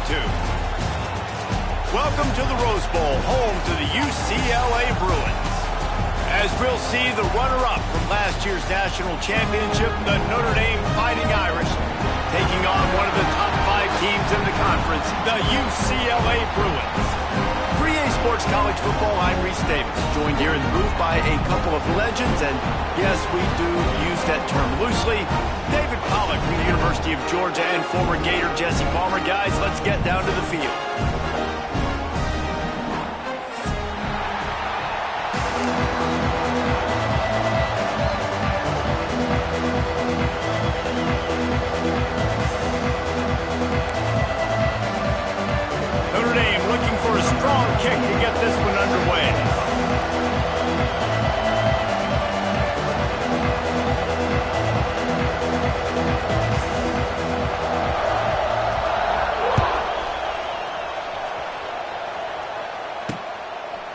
two. Welcome to the Rose Bowl, home to the UCLA Bruins. As we'll see, the runner-up from last year's national championship, the Notre Dame Fighting Irish, taking on one of the top 5 teams in the conference, the UCLA Bruins. For EA Sports College Football, I'm Reese Davis, joined here in the booth by a couple of legends, and yes, we do use that term loosely. David Pollack from the University of Georgia and former Gator Jesse Palmer. Guys, let's get down to the field. Notre Dame looking for a strong kick to get this one underway.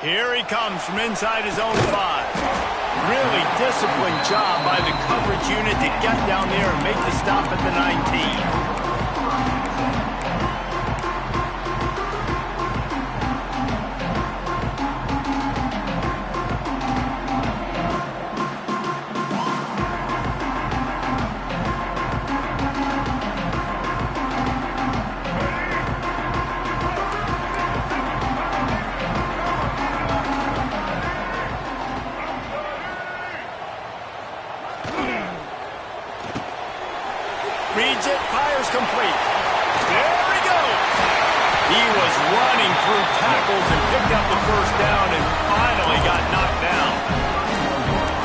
Here he comes from inside his own 5. Really disciplined job by the coverage unit to get down there and make the stop at the 19. Reads it, fires complete. There he goes. He was running through tackles and picked up the first down and finally got knocked down.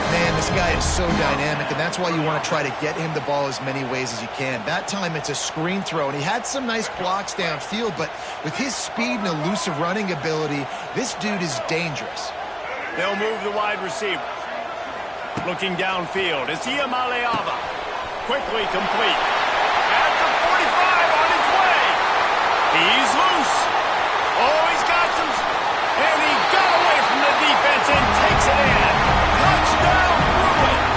Man, this guy is so dynamic, and that's why you want to try to get him the ball as many ways as you can. That time it's a screen throw, and he had some nice blocks downfield, but with his speed and elusive running ability, this dude is dangerous. They'll move the wide receiver. Looking downfield, it's Iamaleava. Quickly complete. At the 45 on his way. He's loose. Oh, he's got some... And he got away from the defense and takes it in. Touchdown, Bruins.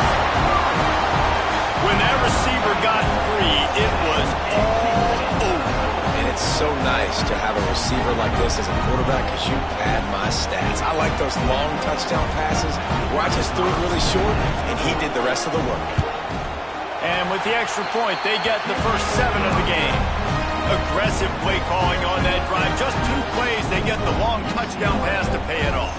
When that receiver got free, it was all over. And it's so nice to have a receiver like this as a quarterback because you pad my stats. I like those long touchdown passes where I just threw it really short and he did the rest of the work. And with the extra point, they get the first 7 of the game. Aggressive play calling on that drive. Just 2 plays, they get the long touchdown pass to pay it off.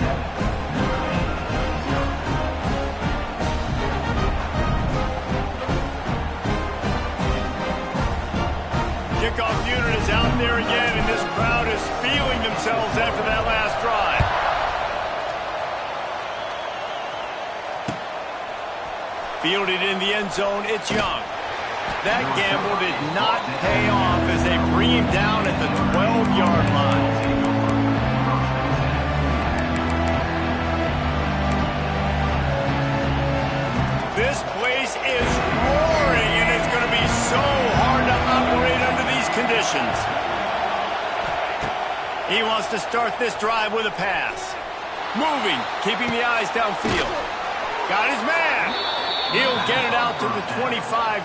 Kickoff unit is out there again, and this crowd is feeling themselves after that last drive. Fielded in the end zone, it's Young. That gamble did not pay off as they bring him down at the 12-yard line. This place is roaring, and it's going to be so hard to operate under these conditions. He wants to start this drive with a pass. Moving, keeping the eyes downfield. Got his man. He'll get it out to the 25,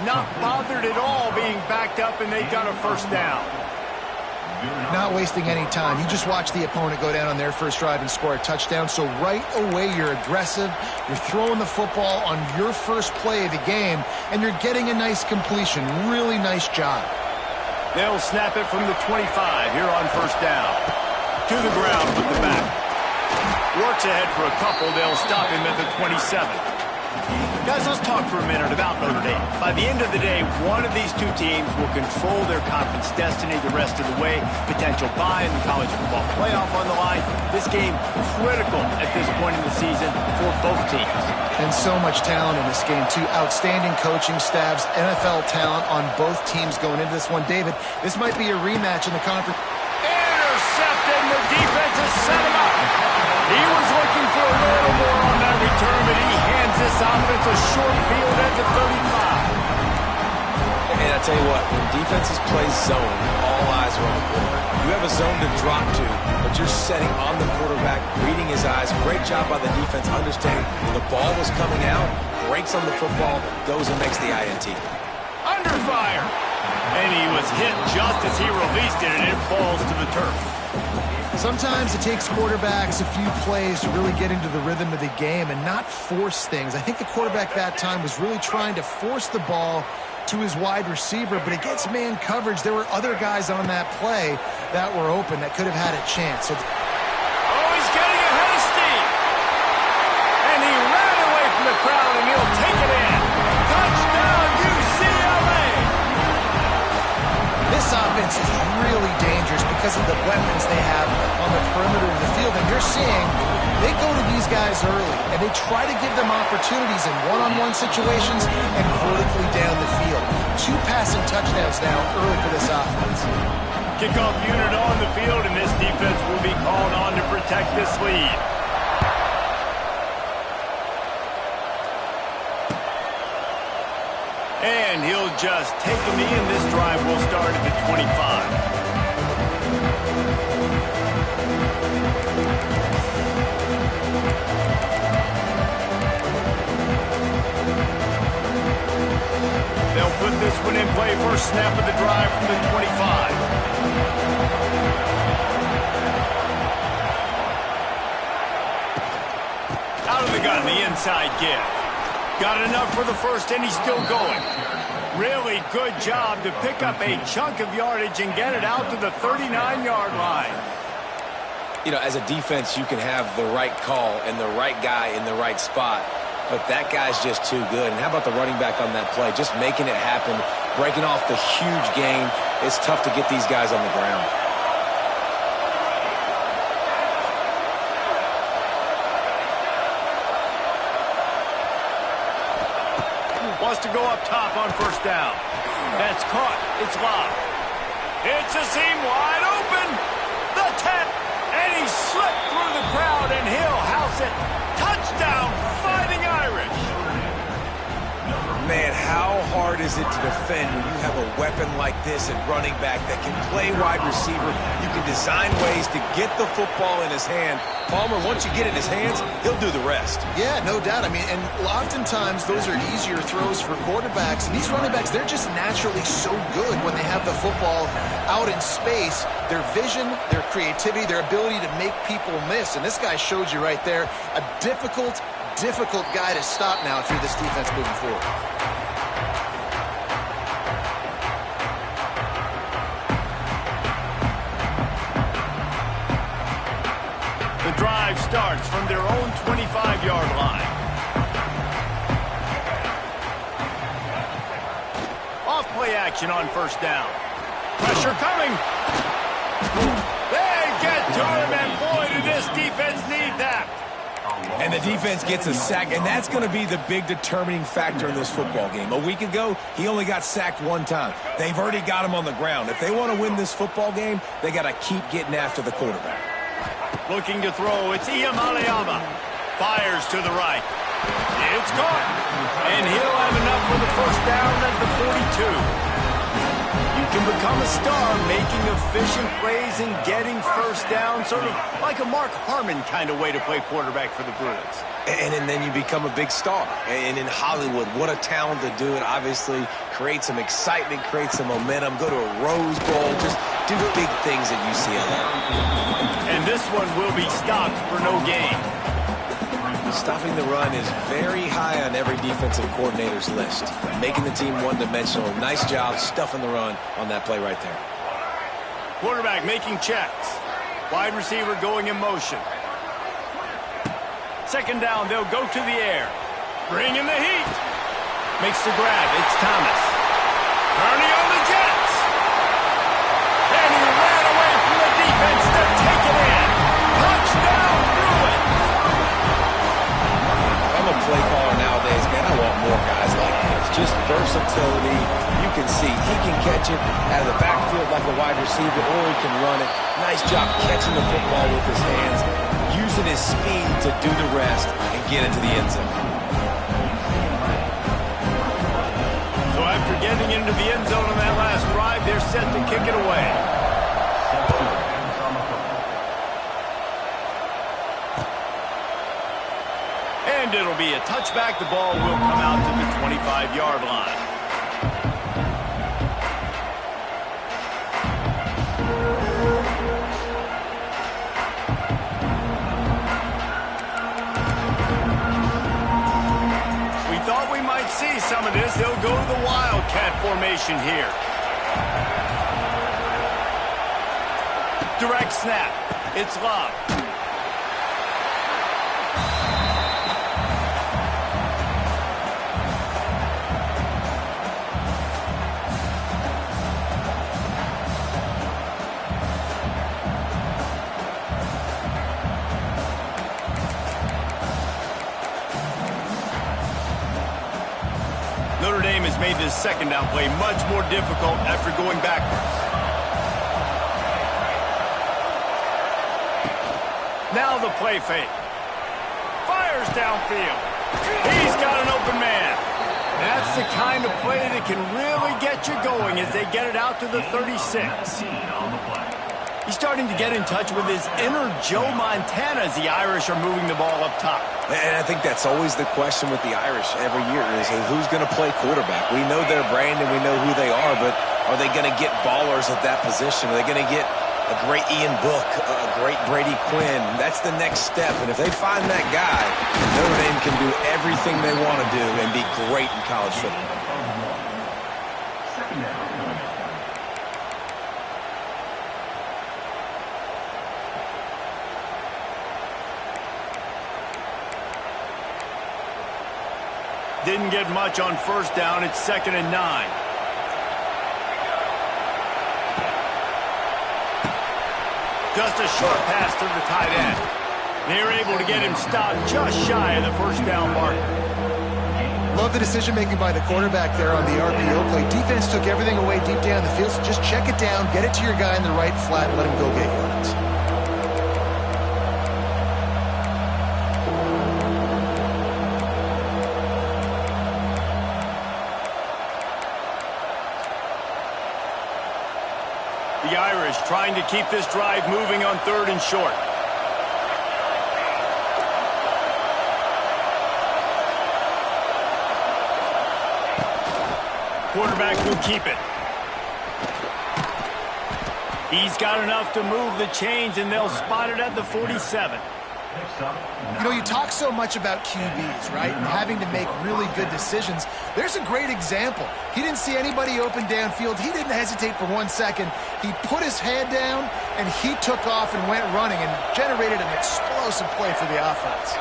not bothered at all being backed up, and they've got a first down. Not wasting any time. You just watch the opponent go down on their first drive and score a touchdown. So right away, you're aggressive. You're throwing the football on your first play of the game, and you're getting a nice completion. Really nice job. They'll snap it from the 25 here on first down. To the ground with the back. Works ahead for a couple. They'll stop him at the 27. Guys, let's talk for a minute about Notre Dame. By the end of the day, one of these 2 teams will control their conference destiny the rest of the way. Potential bye in the college football playoff on the line. This game critical at this point in the season for both teams. And so much talent in this game, too. Outstanding coaching staffs, NFL talent on both teams going into this one. David, this might be a rematch in the conference. Intercepted, the defense is set him up. He was looking for a little more on that return, but he hands this offense a short field at the 35. And I tell you what, when defenses play zone, all eyes are on the quarterback. You have a zone to drop to, but you're setting on the quarterback, reading his eyes. Great job by the defense, understanding when the ball was coming out, breaks on the football, goes and makes the INT. Under fire. And he was hit just as he released it, and it falls to the turf. Sometimes it takes quarterbacks a few plays to really get into the rhythm of the game and not force things. I think the quarterback that time was really trying to force the ball to his wide receiver, but against man coverage, there were other guys on that play that were open that could have had a chance. So he's getting ahead of steam. And he ran away from the crowd, and he'll take it in. Touchdown, UCLA! This offense is really dangerous because of the weapons they have on the perimeter of the field. And you're seeing they go to these guys early, and they try to give them opportunities in one-on-one situations and vertically down the field. 2 passing touchdowns now early for this offense. Kickoff unit on the field, and this defense will be called on to protect this lead. And he'll just take the knee, and this drive will start at the 25. They'll put this one in play. First snap of the drive from the 25. Out of the gun, the inside give. Got enough for the first, and he's still going. Really good job to pick up a chunk of yardage and get it out to the 39-yard line. You know, as a defense, you can have the right call and the right guy in the right spot, but that guy's just too good. And how about the running back on that play? Just making it happen, breaking off the huge gain. It's tough to get these guys on the ground. Wants to go up top on first down. That's caught. It's locked. It's a seam wide open. The 10. And he slipped through the crowd, and he'll house it. Touchdown, Fighting Irish. Man, how hard is it to defend when you have a weapon like this at running back that can play wide receiver? You can design ways to get the football in his hand. Palmer, once you get it in his hands, he'll do the rest. Yeah, no doubt. I mean, and oftentimes those are easier throws for quarterbacks. And these running backs, they're just naturally so good when they have the football out in space. Their vision, their creativity, their ability to make people miss. And this guy showed you right there, a difficult guy to stop now through this defense moving forward. The drive starts from their own 25-yard line. Off play action on first down. Pressure coming. They get to him, and boy, did this defense need that. And the defense gets a sack, and that's going to be the big determining factor in this football game. A week ago, he only got sacked 1 time. They've already got him on the ground. If they want to win this football game, they got to keep getting after the quarterback. Looking to throw, it's Iyamaleama. Fires to the right. It's caught. And he'll have enough for the first down at the 42. You can become a star making efficient plays and getting first down, sort of like a Mark Harmon kind of way to play quarterback for the Bruins. And then you become a big star. And in Hollywood, what a talent to do it. Obviously, create some excitement, create some momentum, go to a Rose Bowl, just do big things at UCLA. And this one will be stopped for no gain. Stopping the run is very high on every defensive coordinator's list. Making the team one-dimensional. Nice job stuffing the run on that play right there. Quarterback making checks. Wide receiver going in motion. Second down, they'll go to the air. Bring in the heat. Makes the grab. It's Thomas. Kearney on the Jets. And he ran away from the defense to take it in. Touchdown, Bruins. I'm a play caller nowadays, man. I want more guys like this. Just versatility. You can see he can catch it out of the backfield like a wide receiver, or he can run it. Nice job catching the football with his hands, using his speed to do the rest and get into the end zone. So after getting into the end zone on that last drive, they're set to kick it away. And it'll be a touchback. The ball will come out to the 25-yard line. wildcat formation here. Direct snap. It's Love. Notre Dame has made this second down play much more difficult after going backwards. Now the play fake. Fires downfield. He's got an open man. That's the kind of play that can really get you going as they get it out to the 36. He's starting to get in touch with his inner Joe Montana as the Irish are moving the ball up top. And I think that's always the question with the Irish every year is who's going to play quarterback. We know their brand and we know who they are, but are they going to get ballers at that position? Are they going to get a great Ian Book, a great Brady Quinn? That's the next step. And if they find that guy, Notre Dame can do everything they want to do and be great in college football. Didn't get much on first down. It's 2nd and 9. Just a short pass to the tight end. They're able to get him stopped just shy of the first down marker. Love the decision-making by the quarterback there on the RPO play. Defense took everything away deep down the field, so just check it down, get it to your guy in the right flat, and let him go get yards. The Irish trying to keep this drive moving on 3rd and short. Quarterback will keep it. He's got enough to move the chains, and they'll spot it at the 47. You know, you talk so much about QBs, right? And having to make really good decisions. There's a great example. He didn't see anybody open downfield. He didn't hesitate for 1 second. He put his head down, and he took off and went running and generated an explosive play for the offense.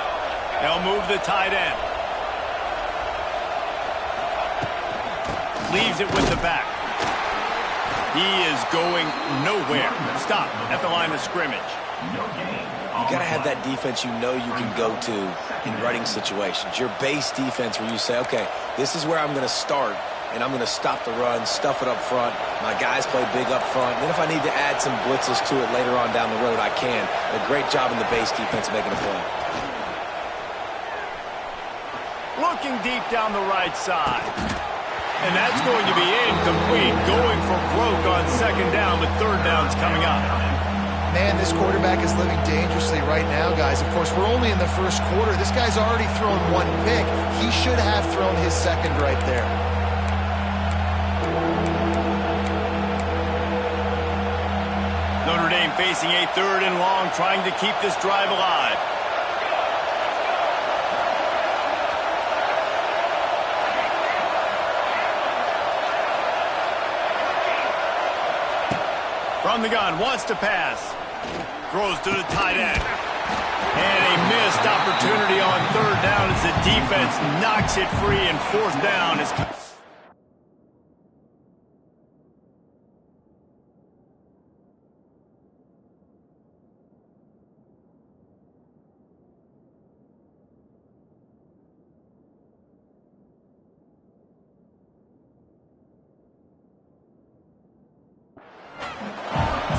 They'll move the tight end. Leaves it with the back. He is going nowhere. Stop at the line of scrimmage. You got to have that defense you know you can go to in running situations. Your base defense where you say, okay, this is where I'm going to start, and I'm going to stop the run, stuff it up front. My guys play big up front. And then if I need to add some blitzes to it later on down the road, I can. A great job in the base defense making a play. Looking deep down the right side. And that's going to be incomplete. Going for broke on 2nd down, but 3rd down's coming up. Man, this quarterback is living dangerously right now, guys. Of course, we're only in the first quarter. This guy's already thrown 1 pick. He should have thrown his 2nd right there. Notre Dame facing a 3rd and long, trying to keep this drive alive. From the gun, wants to pass. Throws to the tight end. And a missed opportunity on 3rd down as the defense knocks it free, and 4th down is...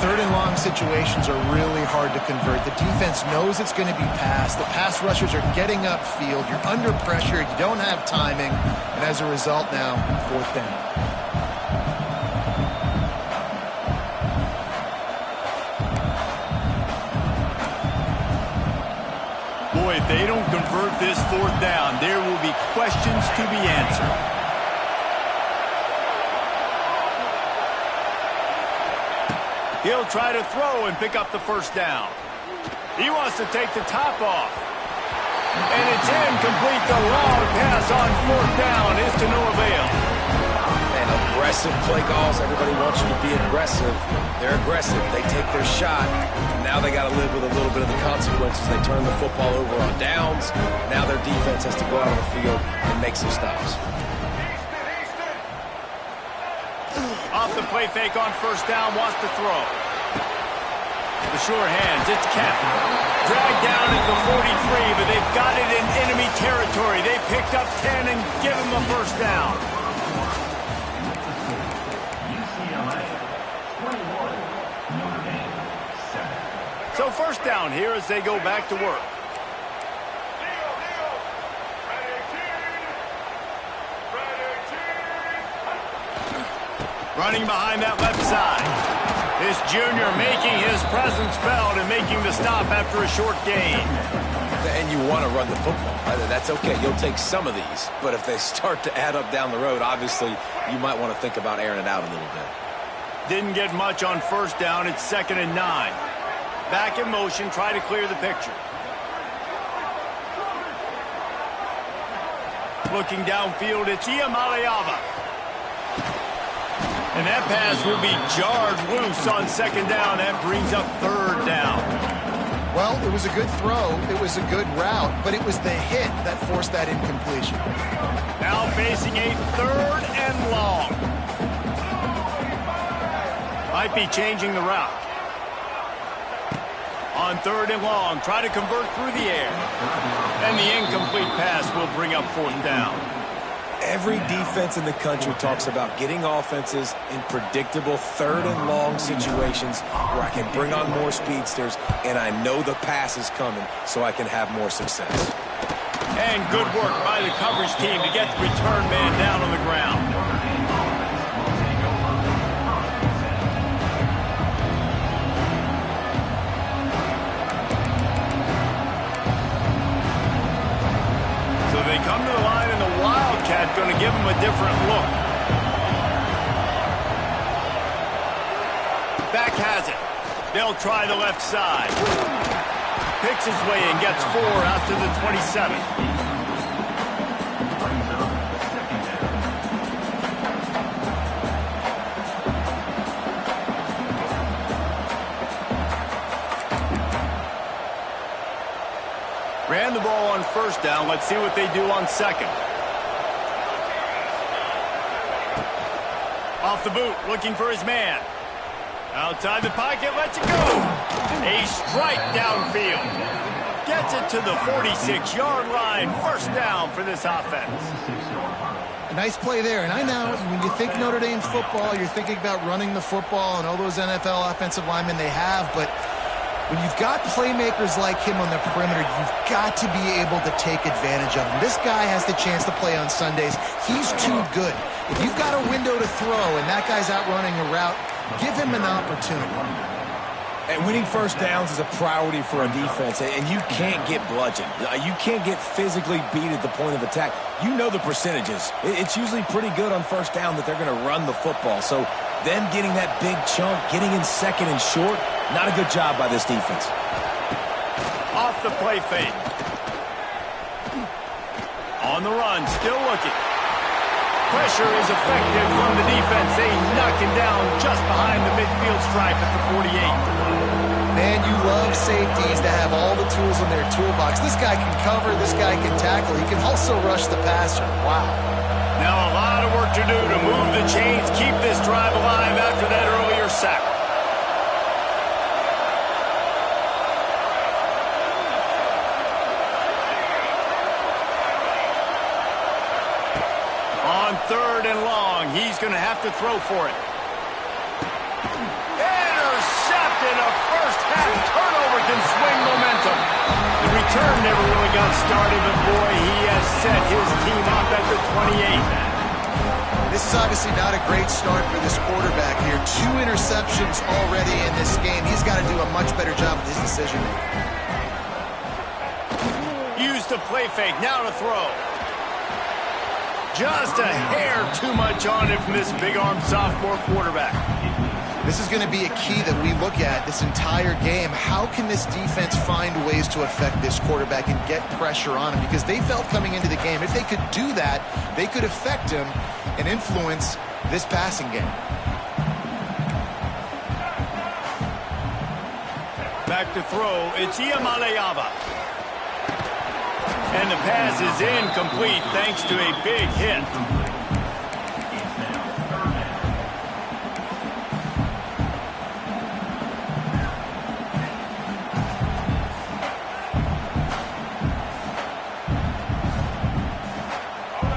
Third and long situations are really hard to convert. The defense knows it's going to be passed. The pass rushers are getting upfield. You're under pressure. You don't have timing. And as a result now, 4th down. Boy, if they don't convert this 4th down, there will be questions to be answered. He'll try to throw and pick up the 1st down. He wants to take the top off. And it's incomplete. The long pass on 4th down is to no avail. And aggressive play calls. Everybody wants you to be aggressive. They're aggressive. They take their shot. Now they got to live with a little bit of the consequences. They turn the football over on downs. Now their defense has to go out on the field and make some stops. Off the play fake on first down, wants to throw. The sure hands, it's Kemp. Dragged down at the 43, but they've got it in enemy territory. They picked up 10 and give him a first down. UCLA, 21, Notre Dame, 7. So first down here as they go back to work. Running behind that left side. This junior making his presence felt and making the stop after a short gain. And you want to run the football. That's okay. You'll take some of these. But if they start to add up down the road, obviously you might want to think about airing it out a little bit. Didn't get much on first down. It's 2nd and 9. Back in motion, try to clear the picture. Looking downfield, it's Iamaleava. And that pass will be jarred loose on 2nd down. That brings up 3rd down. Well, it was a good throw. It was a good route, but it was the hit that forced that incompletion. Now facing a 3rd and long. Might be changing the route. On 3rd and long, try to convert through the air. And the incomplete pass will bring up 4th down. Every defense in the country talks about getting offenses in predictable 3rd and long situations where I can bring on more speedsters and I know the pass is coming so I can have more success. And good work by the coverage team to get the return man down on the ground. So they come to the line and the Wildcat going to give them a different look. Back has it. They'll try the left side. Picks his way and gets 4 out to the 27. Ran the ball on first down. Let's see what they do on 2nd. Off the boot, looking for his man. Outside the pocket, lets it go. A strike downfield. Gets it to the 46-yard line. First down for this offense. A nice play there. And I know when you think Notre Dame football, you're thinking about running the football and all those NFL offensive linemen they have, but when you've got playmakers like him on the perimeter, you've got to be able to take advantage of him. This guy has the chance to play on Sundays. He's too good. If you've got a window to throw and that guy's out running a route, give him an opportunity. And winning first downs is a priority for a defense, and you can't get bludgeoned. You can't get physically beat at the point of attack. You know the percentages. It's usually pretty good on first down that they're going to run the football. So them getting that big chunk, getting in 2nd and short, not a good job by this defense. Off the play fake. On the run, still looking. Pressure is effective from the defense. They knock him down just behind the midfield stripe at the 48. Man, you love safeties that have all the tools in their toolbox. This guy can cover, this guy can tackle. He can also rush the passer. Wow. Now a lot of work to do to move the chains, keep this drive alive after that earlier sack. On 3rd and long, he's going to have to throw for it. Intercepted. A first-half turnover can swing momentum. The return never really got started, but boy, he has set his team up at the 28. This is obviously not a great start for this quarterback here. 2 interceptions already in this game. He's got to do a much better job with his decision-making. Use the play fake. Now to throw. Just a hair too much on it from this big-armed sophomore quarterback. This is going to be a key that we look at this entire game. How can this defense find ways to affect this quarterback and get pressure on him? Because they felt coming into the game, if they could do that, they could affect him. and influence this passing game. Back to throw, it's Iamaleava. And the pass is incomplete thanks to a big hit.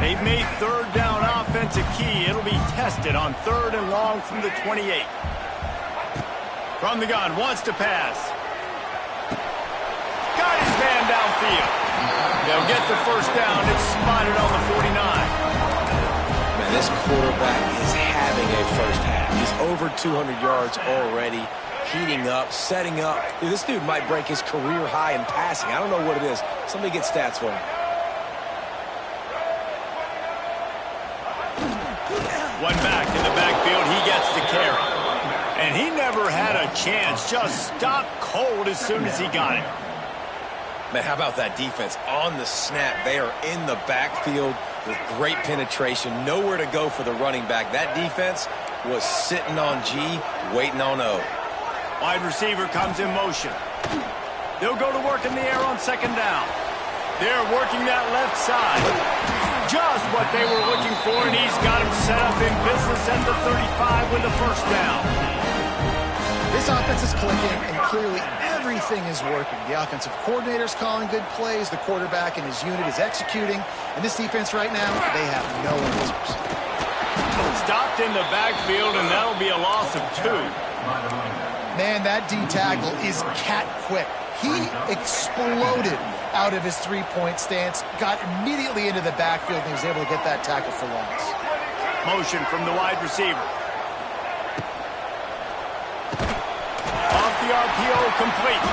They've made third down offense a key. It'll be tested on 3rd and long from the 28. From the gun, wants to pass. Got his man downfield. They'll get the first down. It's spotted on the 49. Man, this quarterback is having a first half. He's over 200 yards already, heating up, setting up. Dude, this dude might break his career high in passing. I don't know what it is. Somebody get stats for him. One back in the backfield. He gets the carry. And he never had a chance. Just stopped cold as soon as he got it. Man, how about that defense? On the snap, they are in the backfield with great penetration. Nowhere to go for the running back. That defense was sitting on G, waiting on O. Wide receiver comes in motion. They'll go to work in the air on 2nd down. They're working that left side. Just what they were looking for, and he's got him set up in business at the 35 with the first down. This offense is clicking, and clearly everything is working. The offensive coordinator's calling good plays. The quarterback and his unit is executing. And this defense right now, they have no answers. Stopped in the backfield, and that'll be a loss of 2. Man, that D tackle is cat quick. He exploded out of his three-point stance, got immediately into the backfield, and he was able to get that tackle for loss. Motion from the wide receiver. Off the RPO, complete.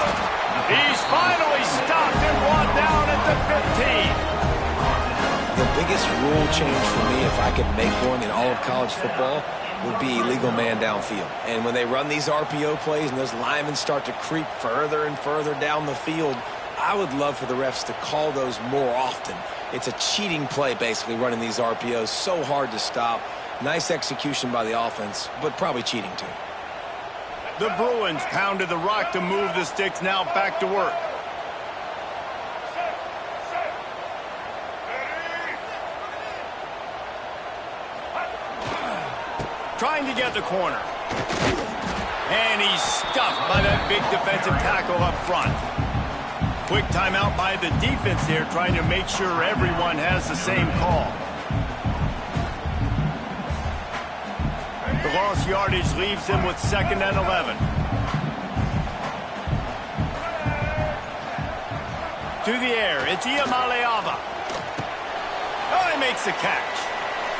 He's finally stopped and brought down at the 15. The biggest rule change for me, if I could make one in all of college football, would be illegal man downfield. And when they run these RPO plays and those linemen start to creep further and further down the field, I would love for the refs to call those more often. It's a cheating play, basically, running these RPOs. So hard to stop. Nice execution by the offense, but probably cheating, too. The Bruins pounded the rock to move the sticks, now back to work. Trying to get the corner. And he's stuffed by that big defensive tackle up front. Quick timeout by the defense there, trying to make sure everyone has the same call. The lost yardage leaves them with 2nd and 11. To the air, it's Iamaleava. Oh, he makes the catch.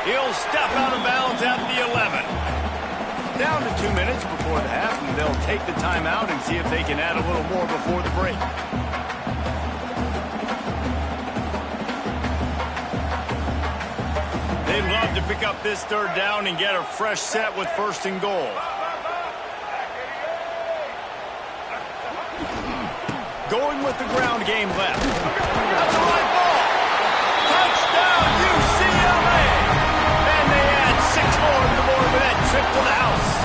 He'll step out of bounds at the 11. Down to 2 minutes before the half, and they'll take the timeout and see if they can add a little more before the break. They'd love to pick up this 3rd down and get a fresh set with 1st and goal. Going with the ground game left. That's the right ball. Touchdown, UCLA! And they add 6 more to the board with that trip to the house.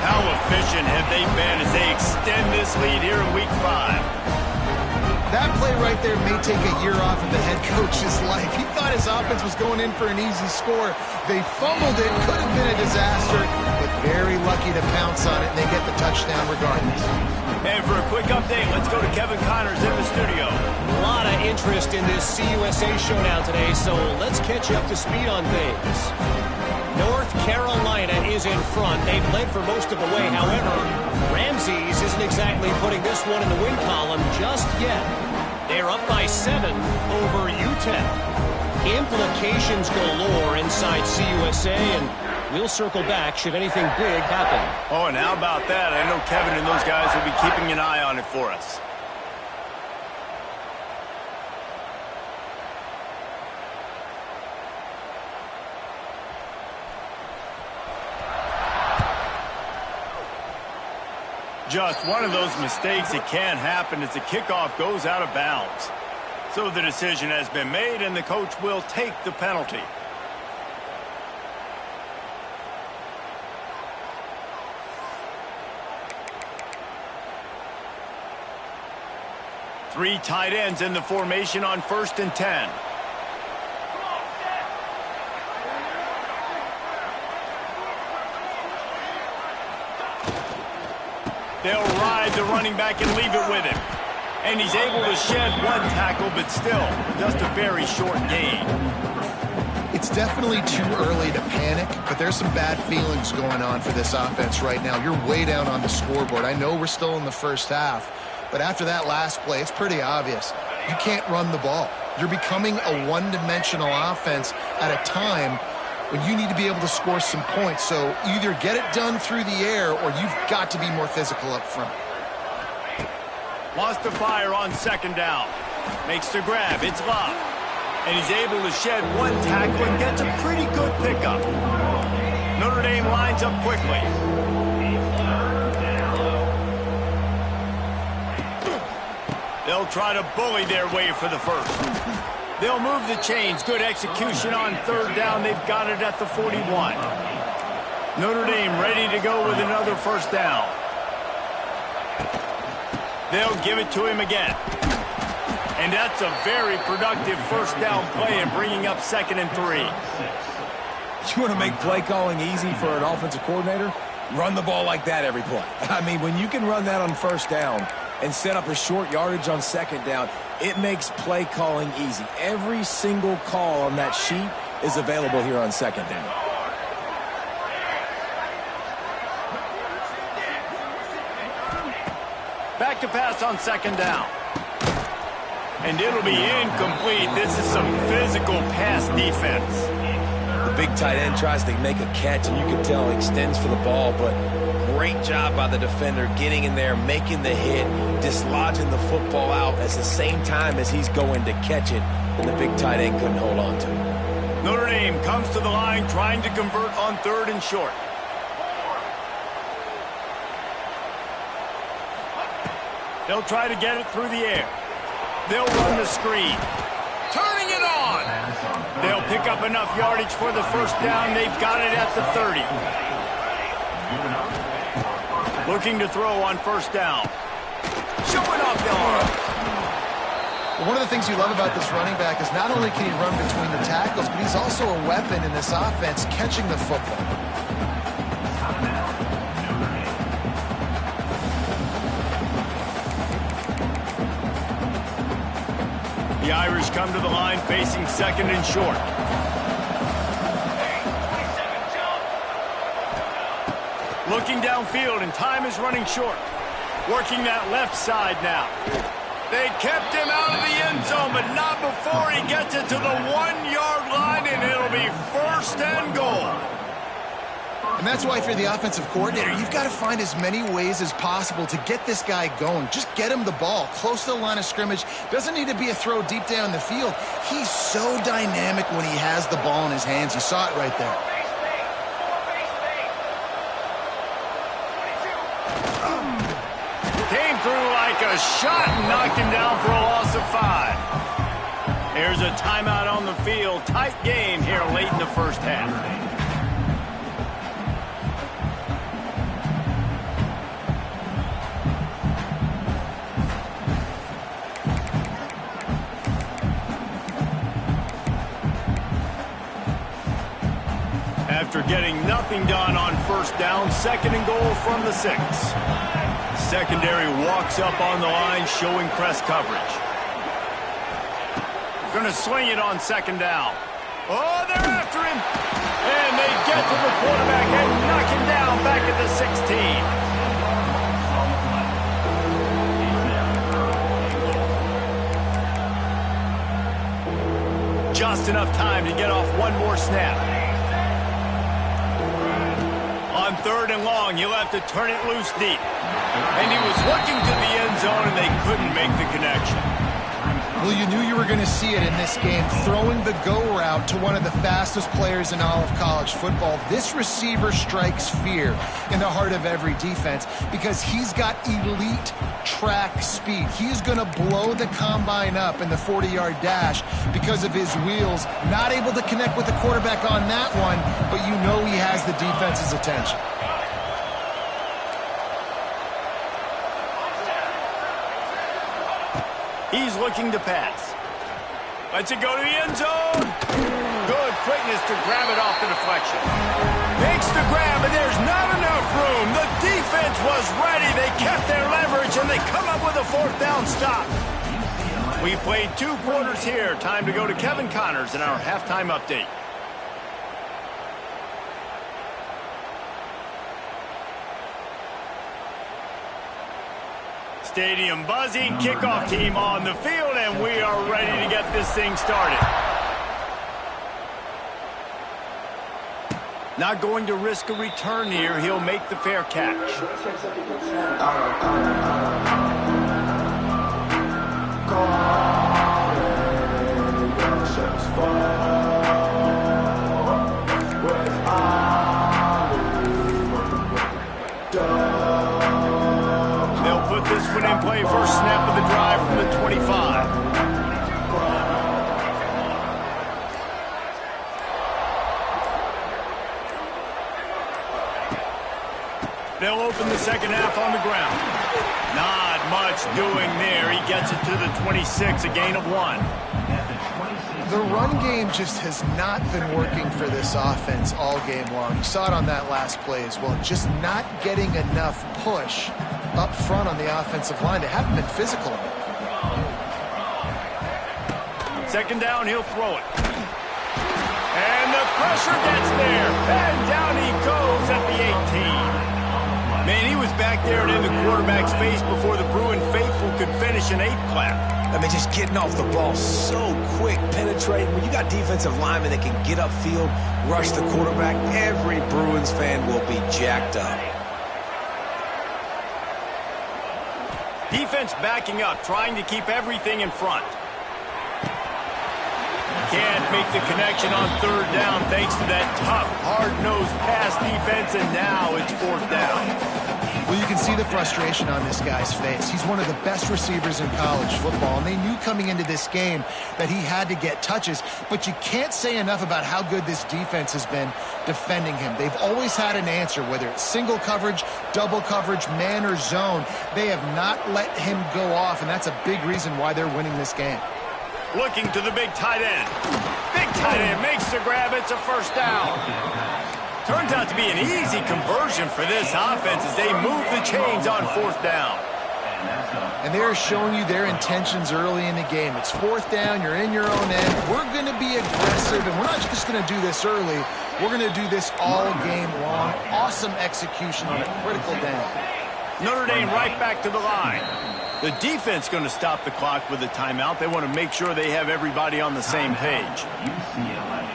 How efficient have they been as they extend this lead here in Week 5? That play right there may take a year off of the head coach's life. He thought his offense was going in for an easy score. They fumbled it, could have been a disaster, but very lucky to pounce on it, and they get the touchdown regardless. And for a quick update, let's go to Kevin Connors in the studio. A lot of interest in this CUSA showdown today, so let's catch you up to speed on things. North Carolina is in front. They've led for most of the way. However, Ramses isn't exactly putting this one in the win column just yet. They're up by 7 over UTEP. Implications galore inside CUSA, and we'll circle back should anything big happen. Oh, and how about that? I know Kevin and those guys will be keeping an eye on it for us. Just one of those mistakes that can happen as the kickoff goes out of bounds. So the decision has been made, and the coach will take the penalty. Three tight ends in the formation on 1st and 10. They'll ride the running back and leave it with him. And he's able to shed one tackle, but still, just a very short gain. It's definitely too early to panic, but there's some bad feelings going on for this offense right now. You're way down on the scoreboard. I know we're still in the first half, but after that last play, it's pretty obvious. You can't run the ball. You're becoming a one-dimensional offense at a time when you need to be able to score some points. So either get it done through the air or you've got to be more physical up front. Wants to fire on 2nd down. Makes the grab. It's Love. And he's able to shed one tackle and gets a pretty good pickup. Notre Dame lines up quickly. They'll try to bully their way for the first. They'll move the chains. Good execution on 3rd down. They've got it at the 41. Notre Dame ready to go with another 1st down. They'll give it to him again. And that's a very productive 1st down play and bringing up 2nd and 3. You want to make play calling easy for an offensive coordinator? Run the ball like that every play. I mean, when you can run that on 1st down and set up a short yardage on 2nd down, it makes play calling easy. Every single call on that sheet is available here on 2nd down. Back to pass on 2nd down. And it'll be incomplete. This is some physical pass defense. The big tight end tries to make a catch, and you can tell he extends for the ball, but great job by the defender getting in there, making the hit, dislodging the football out at the same time as he's going to catch it, and the big tight end couldn't hold on to it. Notre Dame comes to the line trying to convert on 3rd and short. They'll try to get it through the air. They'll run the screen. Turning it on. They'll pick up enough yardage for the 1st down. They've got it at the 30. Looking to throw on 1st down. Showing off the arm. One of the things you love about this running back is not only can he run between the tackles, but he's also a weapon in this offense catching the football. The Irish come to the line facing 2nd and short. Looking downfield, and time is running short. Working that left side now. They kept him out of the end zone, but not before he gets it to the 1-yard line, and it'll be 1st and goal. And that's why if you're the offensive coordinator, you've got to find as many ways as possible to get this guy going. Just get him the ball close to the line of scrimmage. Doesn't need to be a throw deep down the field. He's so dynamic when he has the ball in his hands. You saw it right there. Came through like a shot and knocked him down for a loss of 5. There's a timeout on the field. Tight game here late in the 1st half. After getting nothing done on 1st down, 2nd and goal from the 6. Secondary walks up on the line, showing press coverage. Gonna swing it on 2nd down. Oh, they're after him! And they get to the quarterback and knock him down back at the 16. Just enough time to get off one more snap. On 3rd and long, he'll have to turn it loose deep. And he was looking to the end zone, and they couldn't make the connection. Well, you knew you were going to see it in this game, throwing the go route to one of the fastest players in all of college football. This receiver strikes fear in the heart of every defense because he's got elite track speed. He's going to blow the combine up in the 40-yard dash because of his wheels. Not able to connect with the quarterback on that one, but you know he has the defense's attention. He's looking to pass. Lets it go to the end zone. Good quickness to grab it off the deflection. Makes the grab, and there's not enough room. The defense was ready. They kept their leverage, and they come up with a fourth down stop. We played 2 quarters here. Time to go to Kevin Connors in our halftime update. Stadium buzzing, kickoff team on the field, and we are ready to get this thing started. Not going to risk a return here. He'll make the fair catch. This one in play, first snap of the drive from the 25. They'll open the second half on the ground. Not much doing there. He gets it to the 26, a gain of 1. The run game just has not been working for this offense all game long. You saw it on that last play as well. Just not getting enough push up front on the offensive line. They haven't been physical enough. Second down, he'll throw it. And the pressure gets there. And down he goes at the 18. Man, he was back there and in the quarterback's face before the Bruin faithful could finish an 8-clap. I mean, just getting off the ball so quick, penetrating. When you got defensive linemen that can get upfield, rush the quarterback, every Bruins fan will be jacked up. Defense backing up, trying to keep everything in front. Can't make the connection on third down thanks to that tough, hard-nosed pass defense, and now it's fourth down. Well, you can see the frustration on this guy's face. He's one of the best receivers in college football, and they knew coming into this game that he had to get touches, but you can't say enough about how good this defense has been defending him. They've always had an answer, whether it's single coverage, double coverage, man or zone. They have not let him go off, and that's a big reason why they're winning this game. Looking to the big tight end. Big tight end makes the grab. It's a first down. Turns out to be an easy conversion for this offense as they move the chains on fourth down. And they're showing you their intentions early in the game. It's fourth down. You're in your own end. We're going to be aggressive, and we're not just going to do this early. We're going to do this all game long. Awesome execution on a critical down. Notre Dame right back to the line. The defense going to stop the clock with a timeout. They want to make sure they have everybody on the same page. UCLA.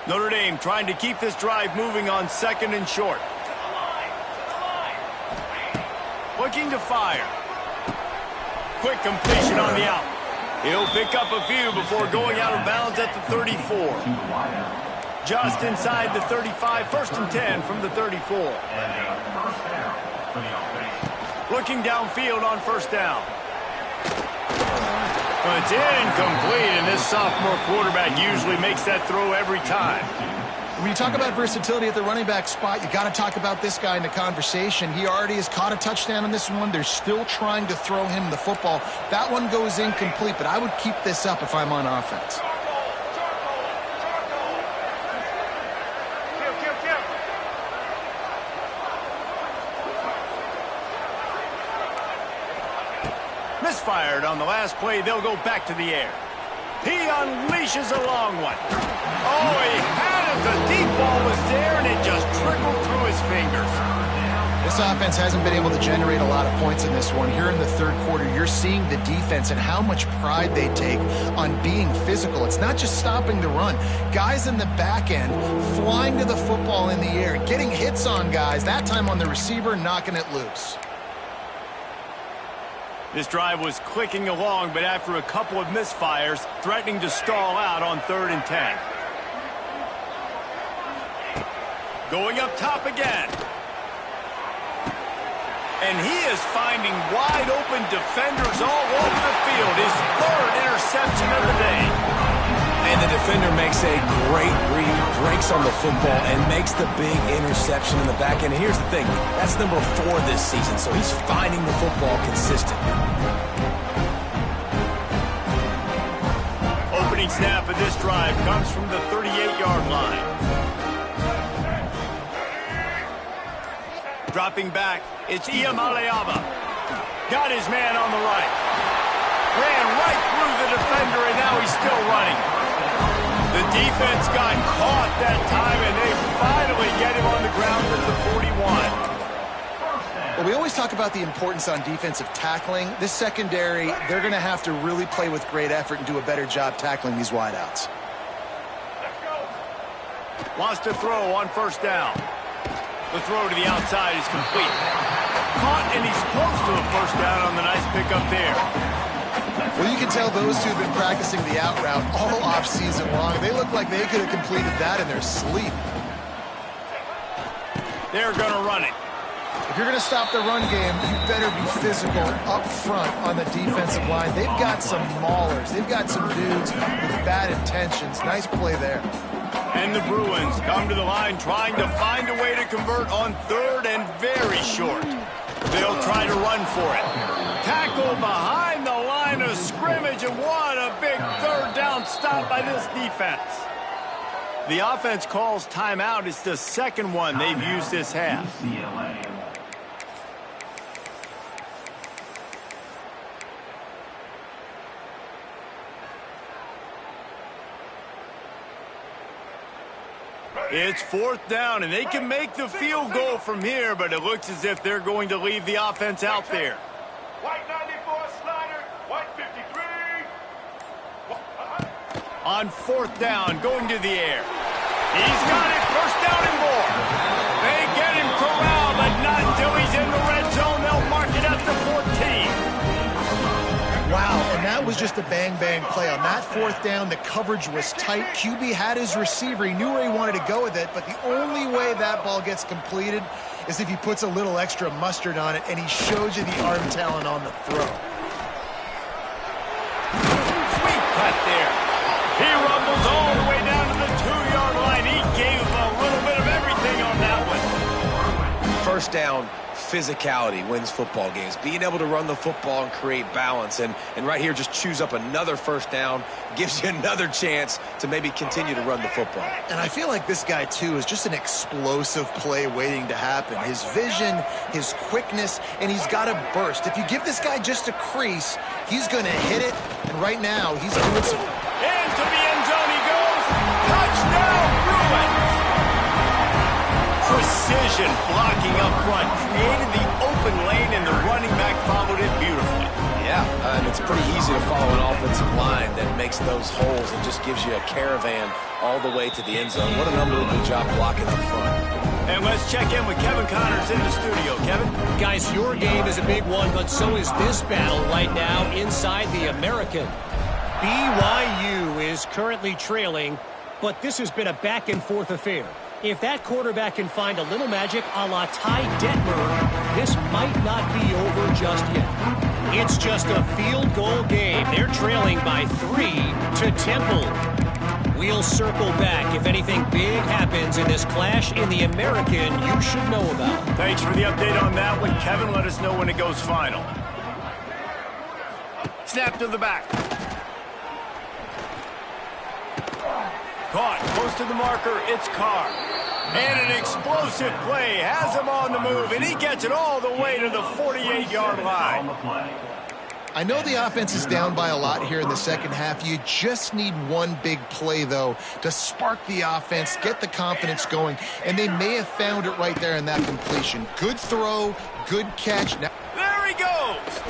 Notre Dame trying to keep this drive moving on second and short. Looking to fire. Quick completion on the out. He'll pick up a few before going out of bounds at the 34. Just inside the 35, first and 10 from the 34. Looking downfield on first down. Well, it's incomplete, and this sophomore quarterback usually makes that throw every time. When you talk about versatility at the running back spot, you got to talk about this guy in the conversation. He already has caught a touchdown on this one. They're still trying to throw him the football. That one goes incomplete, but I would keep this up if I'm on offense. Misfired on the last play. They'll go back to the air. He unleashes a long one. Oh, he had it. The deep ball was there, and it just trickled through his fingers. This offense hasn't been able to generate a lot of points in this one. Here in the third quarter, you're seeing the defense and how much pride they take on being physical. It's not just stopping the run. Guys in the back end flying to the football in the air, getting hits on guys, that time on the receiver, knocking it loose. This drive was clicking along, but after a couple of misfires, threatening to stall out on 3rd and 10. Going up top again. And he is finding wide open defenders all over the field. His third interception of the day. And the defender makes a great read, breaks on the football, and makes the big interception in the back end. And here's the thing, that's number 4 this season, so he's finding the football consistently. Opening snap of this drive comes from the 38-yard line. Dropping back, it's Iamaleava. Got his man on the right. Ran right through the defender, and now he's still running. The defense got caught that time, and they finally get him on the ground at the 41. Well, we always talk about the importance on defensive tackling. This secondary, they're going to have to really play with great effort and do a better job tackling these wideouts. Wants to throw on first down. The throw to the outside is complete. Caught, and he's close to a first down on the nice pickup there. Well, you can tell those two have been practicing the out route all off-season long. They look like they could have completed that in their sleep. They're going to run it. If you're going to stop the run game, you better be physical up front on the defensive line. They've got some maulers. They've got some dudes with bad intentions. Nice play there. And the Bruins come to the line trying to find a way to convert on third and very short. They'll try to run for it. Tackle behind the line of scrimmage, and what a big third down stop by this defense. The offense calls timeout. It's the second one they've used this half. UCLA. It's fourth down, and they can make the field goal from here, but it looks as if they're going to leave the offense out there. White 94, Slider. White 53. On fourth down, going to the air. He's got it, first down and more. They get him corralled, but not until he's in the red zone. They'll mark it at the 14. Wow, and that was just a bang-bang play. On that fourth down, the coverage was tight. QB had his receiver. He knew where he wanted to go with it, but the only way that ball gets completed is if he puts a little extra mustard on it, and he shows you the arm talent on the throw. Sweet cut there. He rumbles all the way down to the 2-yard line. He gave a little bit of everything on that one. First down, physicality wins football games. Being able to run the football and create balance. And right here, just choose up another first down, gives you another chance to maybe continue to run the football. And I feel like this guy, too, is just an explosive play waiting to happen. His vision, his quickness, and he's got a burst. If you give this guy just a crease, he's going to hit it. And right now, he's doing some... Into the end zone he goes. Touchdown, Bruins! Precision blocking up front. Created the open lane, and the running back followed it beautifully. Yeah, and it's pretty easy to follow an offensive line that makes those holes and just gives you a caravan all the way to the end zone. What an unbelievable job blocking up front. And let's check in with Kevin Connors in the studio. Kevin? Guys, your game is a big one, but so is this battle right now inside the American. BYU is currently trailing, but this has been a back-and-forth affair. If that quarterback can find a little magic a la Ty Detmer, this might not be over just yet. It's just a field goal game. They're trailing by 3 to Temple. We'll circle back if anything big happens in this clash in the American you should know about. Thanks for the update on that one, Kevin. Let us know when it goes final. Snap to the back. Caught close to the marker. It's Carr. And an explosive play has him on the move, and he gets it all the way to the 48-yard line. I know the offense is down by a lot here in the second half. You just need one big play, though, to spark the offense, get the confidence going, and they may have found it right there in that completion. Good throw, good catch. Now there he goes.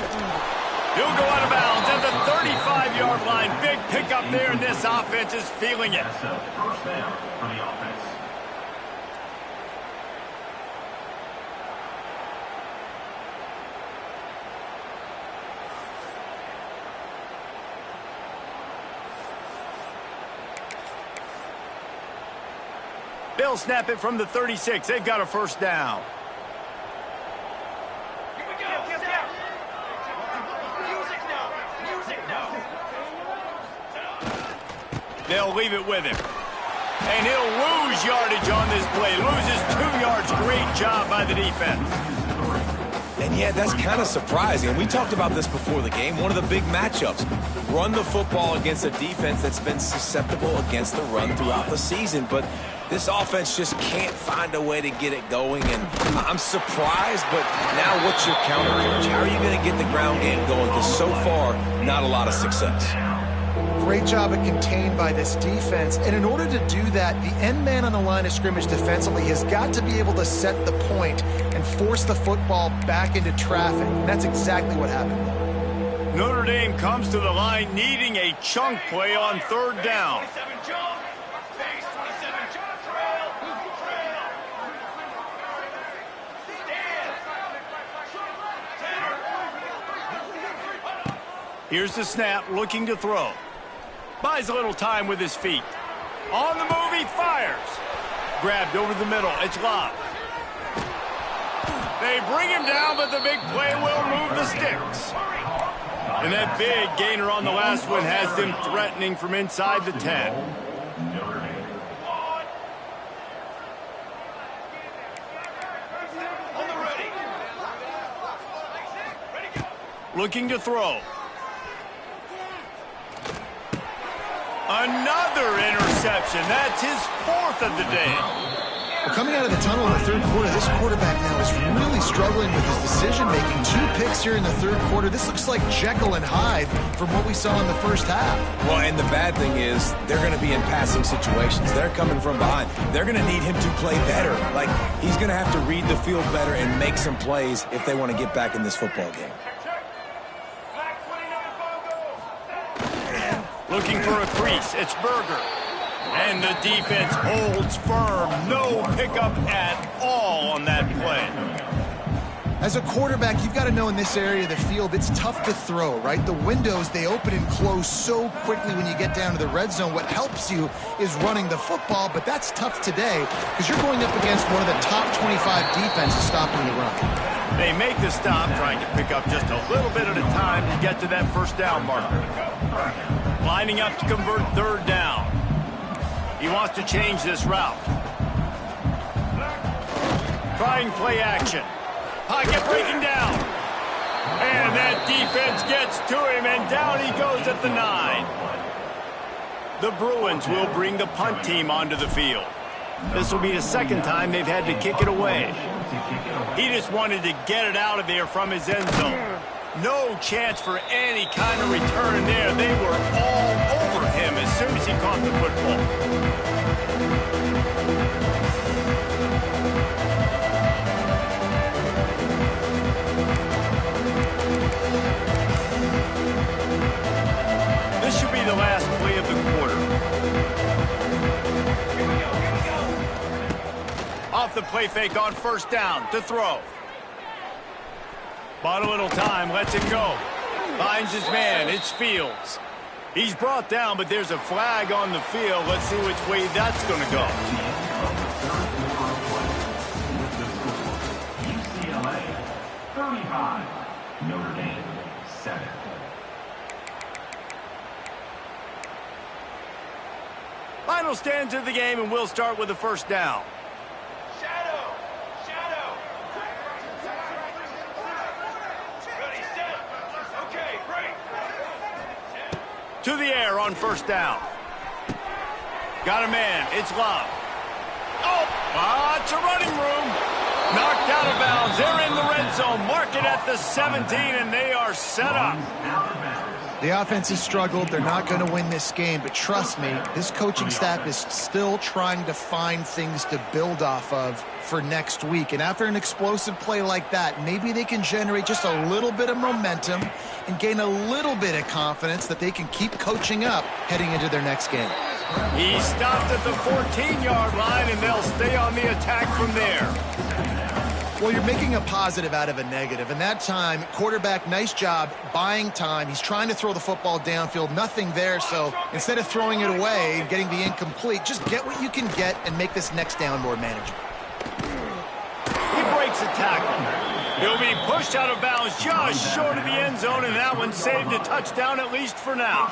He'll go out of bounds at the 35-yard line. Big pickup there, and this offense is feeling it. First down for the offense. They'll snap it from the 36. They've got a first down. They'll leave it with him. And he'll lose yardage on this play. Loses 2 yards. Great job by the defense. And yeah, that's kind of surprising. And we talked about this before the game. One of the big matchups. Run the football against a defense that's been susceptible against the run throughout the season. But this offense just can't find a way to get it going. And I'm surprised, but now what's your counter, George? How are you going to get the ground game going? Because so far, not a lot of success. Great job at contained by this defense. And in order to do that, the end man on the line of scrimmage defensively has got to be able to set the point and force the football back into traffic. And that's exactly what happened. Notre Dame comes to the line needing a chunk play on 3rd down. 27 jump. Base 27 jump. Trail. Stand. Here's the snap, looking to throw. Buys a little time with his feet. On the move, he fires. Grabbed over the middle. It's Love. They bring him down, but the big play will move the sticks. And that big gainer on the last one has them threatening from inside the 10. Looking to throw. Another interception. That's his 4th of the day. Well, coming out of the tunnel in the 3rd quarter, this quarterback now is really struggling with his decision-making. 2 picks here in the 3rd quarter. This looks like Jekyll and Hyde from what we saw in the first half. Well, and the bad thing is they're going to be in passing situations. They're coming from behind. They're going to need him to play better. Like, he's going to have to read the field better and make some plays if they want to get back in this football game. Looking for a crease. It's Berger. And the defense holds firm. No pickup at all on that play. As a quarterback, you've got to know in this area of the field, it's tough to throw, right? The windows, they open and close so quickly when you get down to the red zone. What helps you is running the football, but that's tough today because you're going up against one of the top 25 defenses stopping the run. They make the stop, trying to pick up just a little bit at a time to get to that 1st down marker. Lining up to convert 3rd down. He wants to change this route. Trying play action. Pocket breaking down. And that defense gets to him, and down he goes at the 9. The Bruins will bring the punt team onto the field. This will be the 2nd time they've had to kick it away. He just wanted to get it out of there from his end zone. No chance for any kind of return there. They were all over him as soon as he caught the football. This should be the last play of the quarter. Off the play fake on 1st down to throw. Bought a little time, lets it go. Finds his man, it's Fields. He's brought down, but there's a flag on the field. Let's see which way that's going to go. UCLA 35, Notre Dame 7. Final stands of the game, and we'll start with the 1st down. Shadow. Ready, set. Okay, break. To the air on 1st down. Got a man. It's Love. Oh, lots of running room. Knocked out of bounds. They're in the red zone. Mark it at the 17, and they are set up. The offense has struggled. They're not going to win this game, but trust me, this coaching staff is still trying to find things to build off of for next week. And after an explosive play like that, maybe they can generate just a little bit of momentum and gain a little bit of confidence that they can keep coaching up heading into their next game. He stopped at the 14-yard line, and they'll stay on the attack from there. Well, you're making a positive out of a negative. And that time, quarterback, nice job buying time. He's trying to throw the football downfield. Nothing there. So instead of throwing it away and getting the incomplete, just get what you can get and make this next down more manageable. He breaks a tackle. He'll be pushed out of bounds just short of the end zone, and that one saved a touchdown at least for now.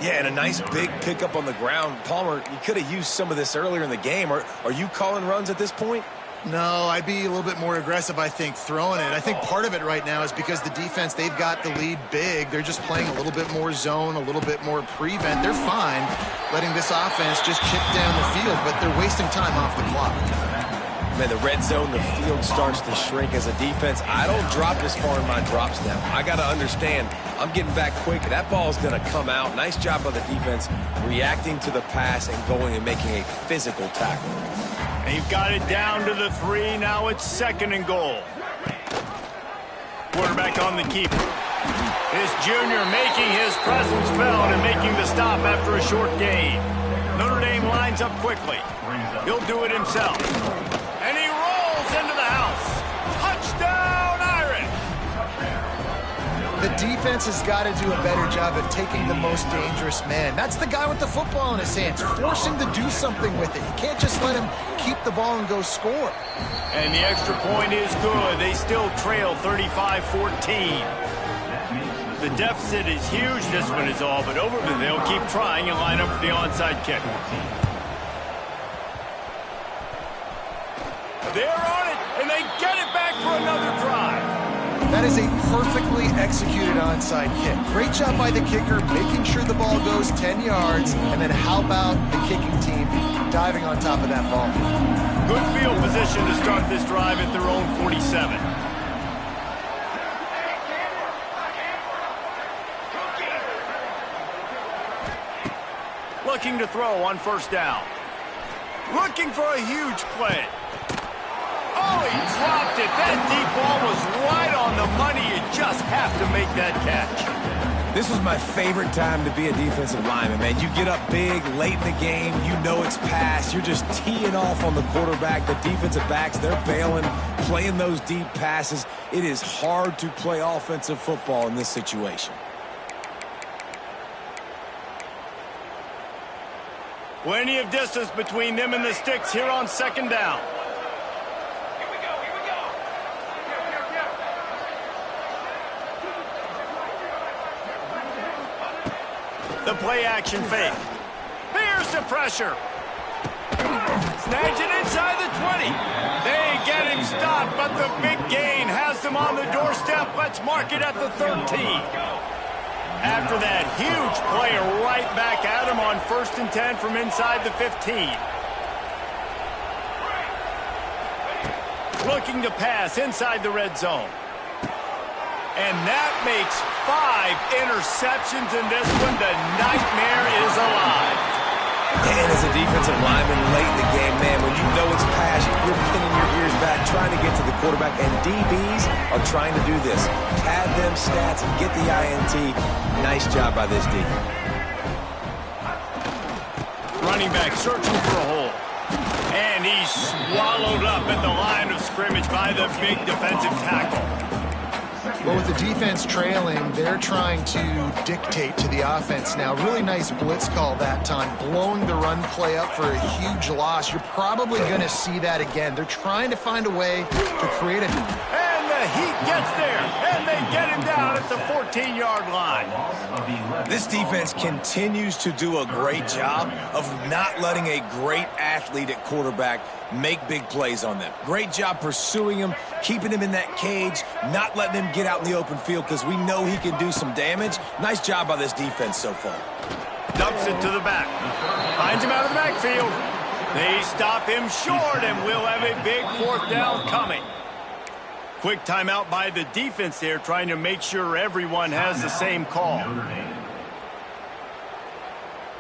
Yeah, and a nice big pickup on the ground. Palmer, you could have used some of this earlier in the game. Are you calling runs at this point? No, I'd be a little bit more aggressive, I think, throwing it. I think part of it right now is because the defense, they've got the lead big. They're just playing a little bit more zone, a little bit more prevent. They're fine letting this offense just chip down the field, but they're wasting time off the clock. Man, the red zone, the field starts to shrink as a defense. I don't drop as far in my drops now. I got to understand, I'm getting back quick. That ball's going to come out. Nice job by the defense reacting to the pass and going and making a physical tackle. They've got it down to the 3. Now it's 2nd and goal. Quarterback on the keeper. This junior making his presence felt and making the stop after a short gain. Notre Dame lines up quickly. He'll do it himself. And he rolls into the house. Touchdown, Irish! The defense has got to do a better job of taking the most dangerous man. That's the guy with the football in his hands. Force him to do something with it. You can't just let him keep the ball and go score. And the extra point is good. They still trail 35-14. The deficit is huge. This one is all but over, but they'll keep trying and line up for the onside kick. They're on it, and they get it back for another drive. That is a perfectly executed onside kick. Great job by the kicker, making sure the ball goes 10 yards, and then how about the kicking team diving on top of that ball? Good field position to start this drive at their own 47. Looking to throw on 1st down. Looking for a huge play. Oh, he dropped it. That deep ball was right on the money. You just have to make that catch. This was my favorite time to be a defensive lineman, man. You get up big, late in the game, you know it's past. You're just teeing off on the quarterback. The defensive backs, they're bailing, playing those deep passes. It is hard to play offensive football in this situation. Plenty of distance between them and the sticks here on 2nd down. The play action fake. Here's the pressure. Snags it inside the 20. They get him stopped, but the big gain has them on the doorstep. Let's mark it at the 13. After that huge play, right back at him on 1st and 10 from inside the 15. Looking to pass inside the red zone. And that makes 5 interceptions in this one. The nightmare is alive. And as a defensive lineman late in the game, man, when you know it's past, you're pinning your ears back, trying to get to the quarterback. And DBs are trying to do this. Pad them stats and get the INT. Nice job by this D. Running back searching for a hole. And he's swallowed up at the line of scrimmage by the big defensive tackle. Well, with the defense trailing, they're trying to dictate to the offense now. Really nice blitz call that time, blowing the run play up for a huge loss. You're probably going to see that again. They're trying to find a way to create a... And the heat gets there, and they get him down at the 14-yard line. This defense continues to do a great job of not letting a great athlete at quarterback make big plays on them. Great job pursuing him, keeping him in that cage, not letting him get out in the open field because we know he can do some damage. Nice job by this defense so far. Dumps it to the back. Finds him out of the backfield. They stop him short, and we'll have a big 4th down coming. Quick timeout by the defense there, trying to make sure everyone has the same call.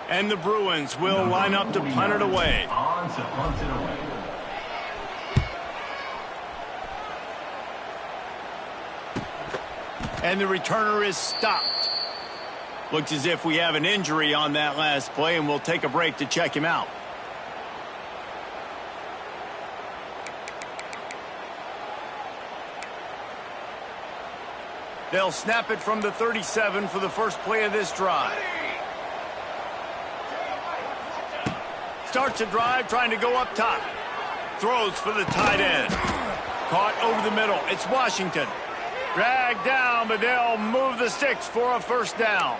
And the Bruins will line up to punt it away. And the returner is stopped. Looks as if we have an injury on that last play, and we'll take a break to check him out. They'll snap it from the 37 for the first play of this drive. Starts a drive trying to go up top. Throws for the tight end. Caught over the middle. It's Washington. Dragged down, but they'll move the sticks for a 1st down.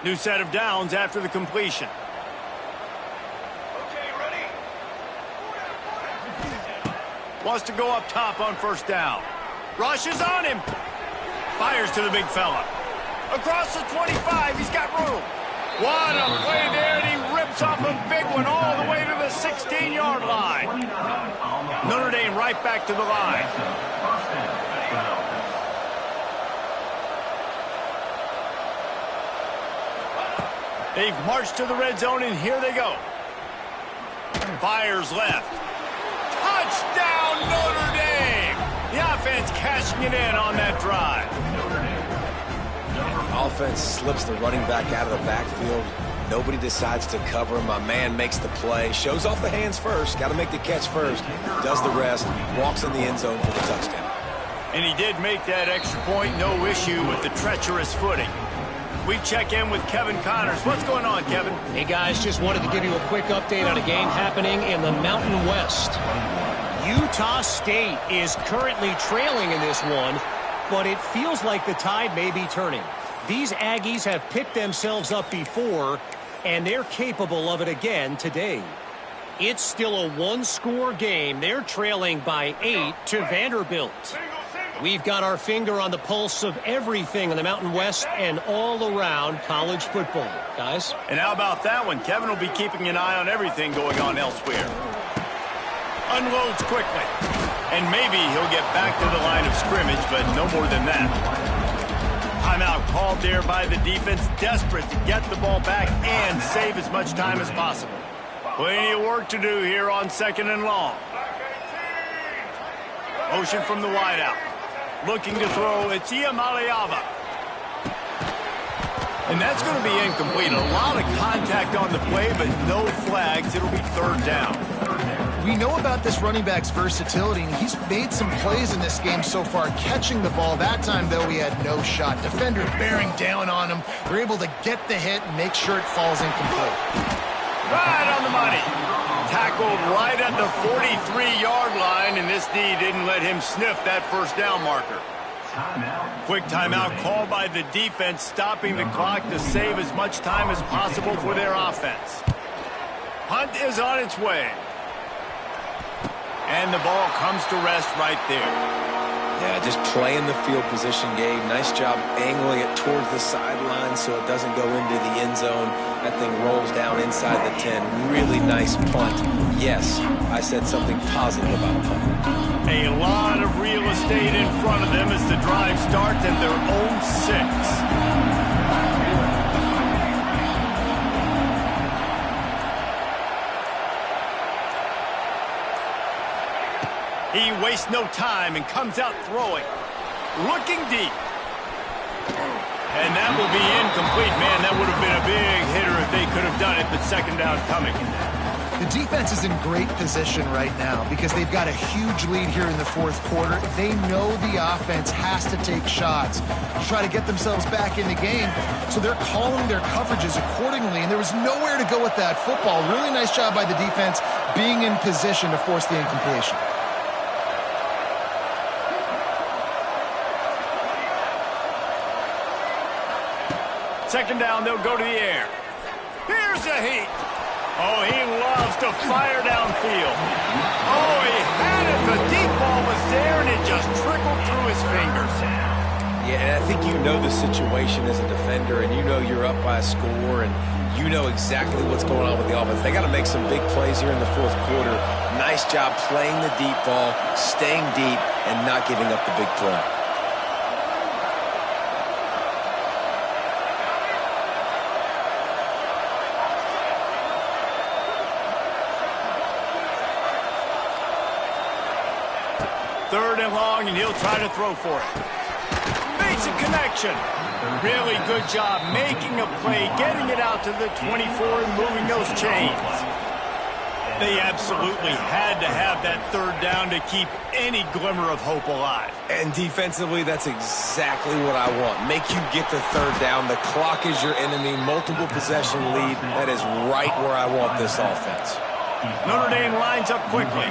New set of downs after the completion. Okay, ready? Wants to go up top on first down. Rushes on him. Fires to the big fella. Across the 25, he's got room. What a play there, and he rips off a big one all the way to the 16-yard line. Notre Dame right back to the line. They've marched to the red zone, and here they go. Fires left. Touchdown, Notre Dame! The offense cashing it in on that drive. The offense slips the running back out of the backfield. Nobody decides to cover him. My man makes the play. Shows off the hands first. Got to make the catch first. Does the rest. Walks in the end zone for the touchdown. And he did make that extra point. No issue with the treacherous footing. We check in with Kevin Connors. What's going on, Kevin? Hey, guys, just wanted to give you a quick update on a game happening in the Mountain West. Utah State is currently trailing in this one, but it feels like the tide may be turning. These Aggies have picked themselves up before, and they're capable of it again today. It's still a one-score game. They're trailing by 8 to Vanderbilt. We've got our finger on the pulse of everything in the Mountain West and all around college football, guys. And how about that one? Kevin will be keeping an eye on everything going on elsewhere. Unloads quickly. And maybe he'll get back to the line of scrimmage, but no more than that. Timeout called there by the defense, desperate to get the ball back and save as much time as possible. Plenty of work to do here on 2nd and long. Motion from the wideout. Looking to throw, it's Iamaleava. And that's going to be incomplete. A lot of contact on the play, but no flags. It'll be 3rd down. We know about this running back's versatility, and he's made some plays in this game so far, catching the ball. That time, though, he had no shot. Defender bearing down on him. They're able to get the hit and make sure it falls incomplete. Right on the money. Tackled right at the 43-yard line, and this D didn't let him sniff that 1st down marker. Quick timeout called by the defense, stopping the clock to save as much time as possible for their offense. Punt is on its way. And the ball comes to rest right there. Yeah, just playing the field position, Gabe. Nice job angling it towards the sideline so it doesn't go into the end zone. That thing rolls down inside the 10. Really nice punt. Yes, I said something positive about punt. A lot of real estate in front of them as the drive starts at their own 6. He wastes no time and comes out throwing. Looking deep. And that will be incomplete. Man, that would have been a big hitter if they could have done it, but 2nd down coming. The defense is in great position right now because they've got a huge lead here in the 4th quarter. They know the offense has to take shots to try to get themselves back in the game, so they're calling their coverages accordingly, and there was nowhere to go with that football. Really nice job by the defense being in position to force the incompletion. 2nd down, they'll go to the air. Here's a heat. Oh, he loves to fire downfield. Oh, he had it. The deep ball was there, and it just trickled through his fingers. Yeah, and I think you know the situation as a defender, and you know you're up by a score, and you know exactly what's going on with the offense. They got to make some big plays here in the 4th quarter. Nice job playing the deep ball, staying deep, and not giving up the big play. Third and long, and he'll try to throw for it. Makes a connection. Really good job making a play, getting it out to the 24 and moving those chains. They absolutely had to have that 3rd down to keep any glimmer of hope alive. And defensively, that's exactly what I want. Make you get the 3rd down. The clock is your enemy. Multiple possession lead. That is right where I want this offense. Notre Dame lines up quickly.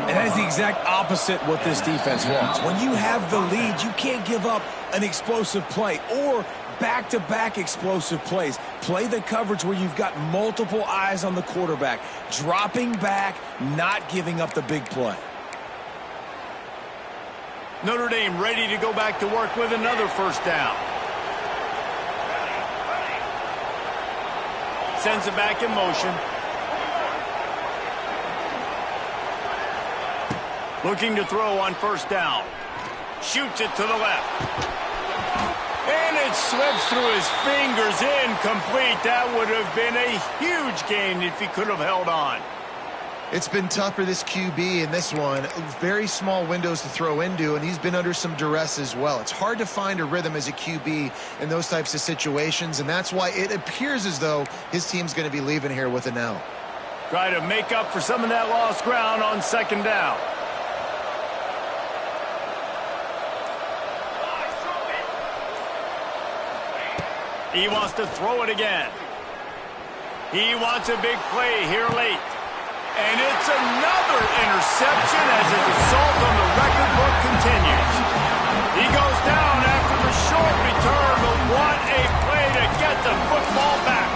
And that is the exact opposite what this defense wants. When you have the lead, you can't give up an explosive play or back-to-back explosive plays. Play the coverage where you've got multiple eyes on the quarterback. Dropping back, not giving up the big play. Notre Dame ready to go back to work with another first down. Sends it back in motion. Looking to throw on first down. Shoots it to the left. And it slips through his fingers, incomplete. That would have been a huge gain if he could have held on. It's been tough for this QB in this one. Very small windows to throw into, and he's been under some duress as well. It's hard to find a rhythm as a QB in those types of situations, and that's why it appears as though his team's going to be leaving here with an L. Try to make up for some of that lost ground on second down. He wants to throw it again. He wants a big play here late. And it's another interception as his assault on the record book continues. He goes down after the short return, but what a play to get the football back.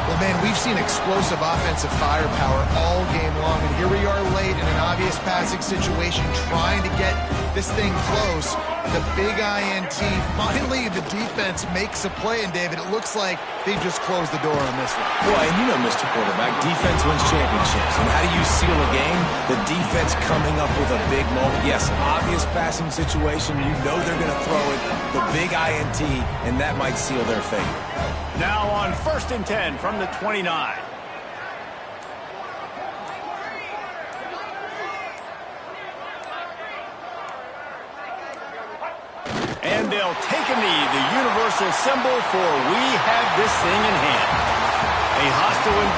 Well, man, we've seen explosive offensive firepower all game long, and here we are late in an obvious passing situation trying to get this thing close. The big INT, finally the defense makes a play, and David, it looks like they've just closed the door on this one. Well, and you know, Mr. Quarterback, defense wins championships. And how do you seal a game? The defense coming up with a big moment. Yes, obvious passing situation. You know they're going to throw it. The big INT, and that might seal their fate. Now on 1st and 10 from the 29. And they'll take a knee, the universal symbol for we have this thing in hand. A hostile environment.